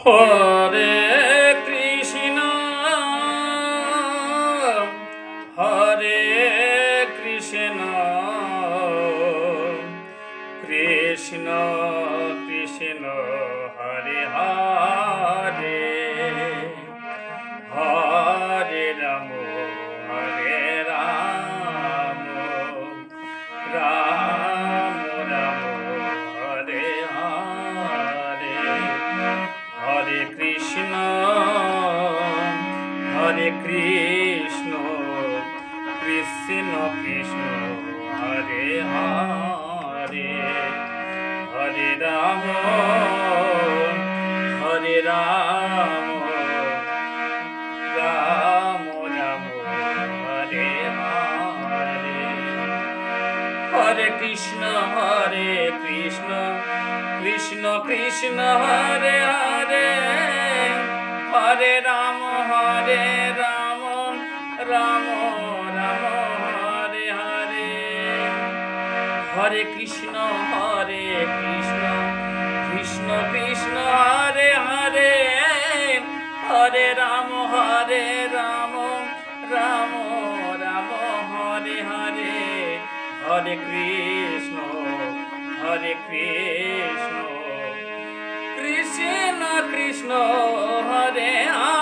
Hare Krishna Hare Krishna Krishna Krishna Hare Hare Hare Ram Hare Ram Ram Ram Hare Hare Hare Krishna Krishna Krishna Hare Hare Hare Ram Ram Ram Hare Hare Hare Krishna Krishna Krishna Hare Hare Hare Ram Ram Ram Hare Hare Hare Krishna Krishna Krishna Hare Hare Hare Ram Ram Ram Hare Hare Hare Krishna Krishna Krishna Hare Hare